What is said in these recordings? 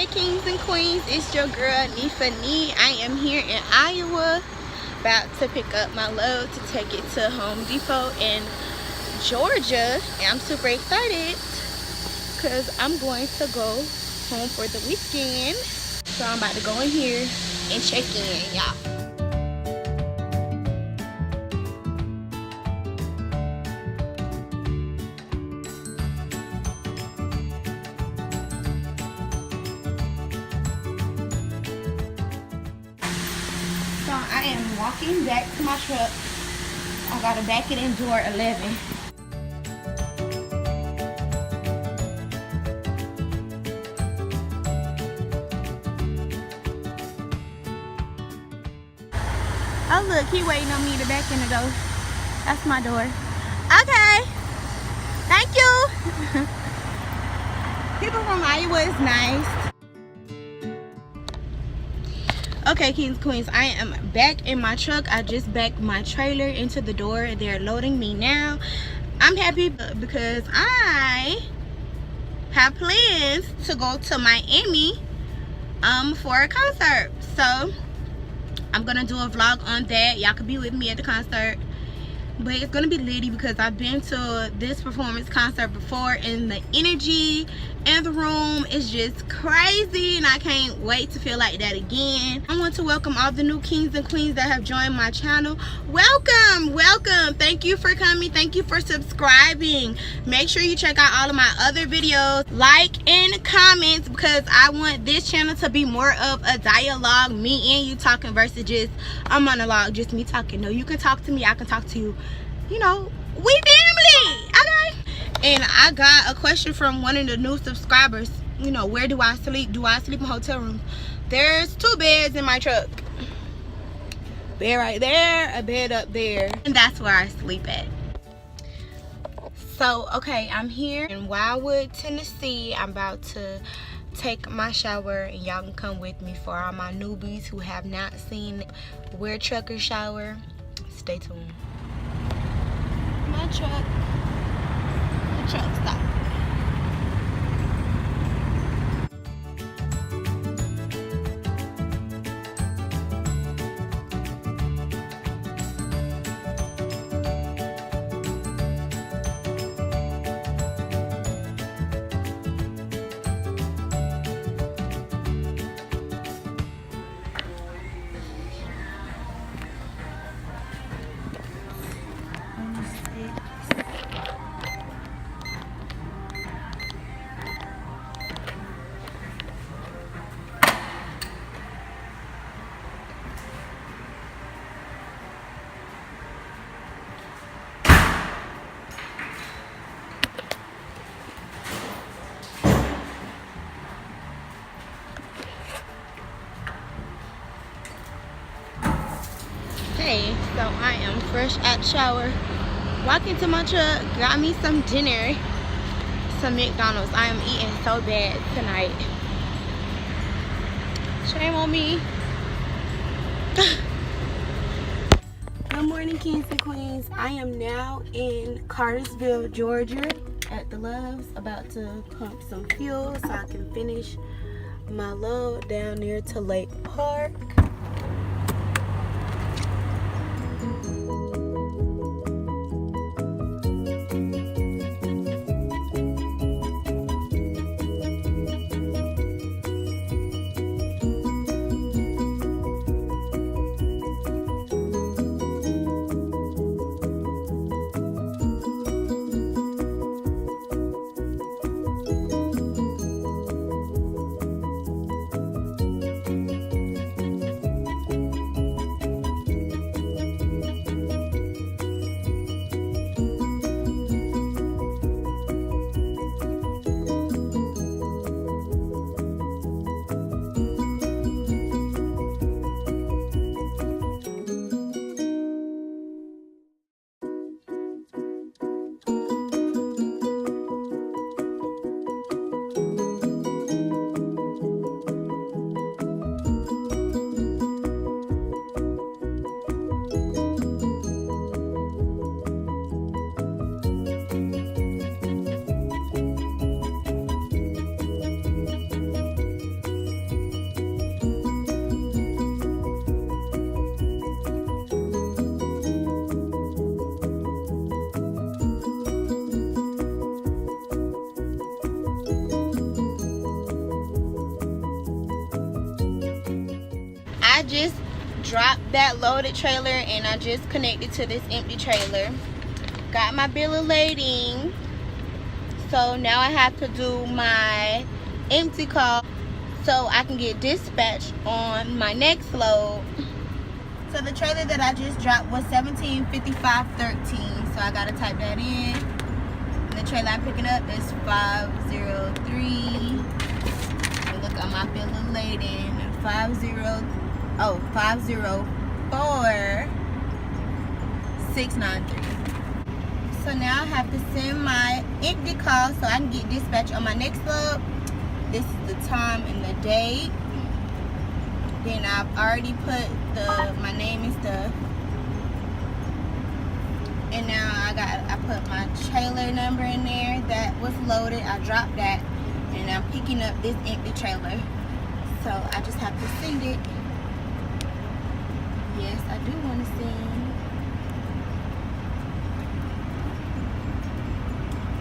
Hey kings and queens, it's your girl Neefah Nee. I am here in Iowa about to pick up my load to take it to Home Depot in Georgia, and I'm super excited because I'm going to go home for the weekend. So I'm about to go in here and check in, y'all. I am walking back to my truck. I gotta back it in door 11. Oh look, he waiting on me to back in the door. That's my door. Okay. Thank you. People from Iowa is nice. Okay, kings and queens, I am back in my truck. I just backed my trailer into the door. They're loading me now. I'm happy because I have plans to go to Miami for a concert. So I'm gonna do a vlog on that. Y'all could be with me at the concert, but it's gonna be litty because I've been to this performance concert before, and the energy in the room is just crazy, and I can't wait to feel like that again. I want to welcome all the new kings and queens that have joined my channel. Welcome. Thank you for coming. Thank you for subscribing. Make sure you check out all of my other videos, like and comment, because I want this channel to be more of a dialogue, me and you talking versus just a monologue, just me talking. No, you can talk to me, I can talk to you. You know, we family, okay? And I got a question from one of the new subscribers. You know, where do I sleep? Do I sleep in hotel rooms? There's 2 beds in my truck. Bed right there, a bed up there, and that's where I sleep at. So, okay, I'm here in Wildwood, Tennessee. I'm about to take my shower, and y'all can come with me. For all my newbies who have not seen where truckers shower, stay tuned. My truck. The truck stop. Hey, so I am fresh out the shower, walking to my truck, got me some dinner, some McDonald's. I am eating so bad tonight. Shame on me. Good morning, kings and queens. I am now in Cartersville, Georgia at the Loves, about to pump some fuel so I can finish my load down near to Lake Park. just dropped that loaded trailer and I just connected to this empty trailer. Got my bill of lading. So now I have to do my empty call so I can get dispatched on my next load. So the trailer that I just dropped was 175513. So I gotta type that in. And the trailer I'm picking up is 503. And look at my bill of lading. 504,693. So now I have to send my empty call so I can get dispatched on my next load. This is the time and the date. Then I've already put my name and stuff. And now I put my trailer number in there that was loaded. I dropped that, and I'm picking up this empty trailer. So I just have to send it. Yes, I do want to send.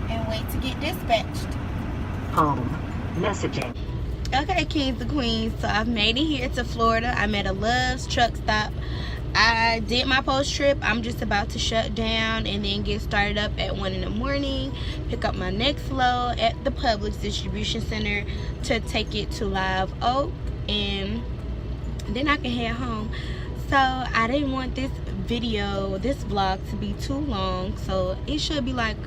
And wait to get dispatched. Home. Messaging. Okay, kings and queens, so I've made it here to Florida. I'm at a Love's truck stop. I did my post trip. I'm just about to shut down and then get started up at 1 in the morning, pick up my next load at the Publix distribution center to take it to Live Oak, and then I can head home. So I didn't want this vlog to be too long, so it should be like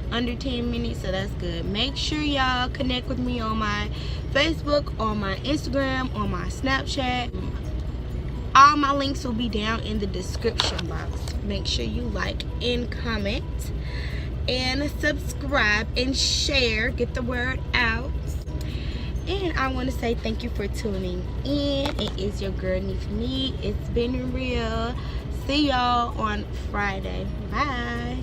under 10 minutes, so that's good. Make sure y'all connect with me on my Facebook, on my Instagram, on my Snapchat. All my links will be down in the description box. Make sure you like and comment and subscribe and share, get the word out. And I want to say thank you for tuning in. It is your girl Neefah Nee. It's been real. See y'all on Friday. Bye.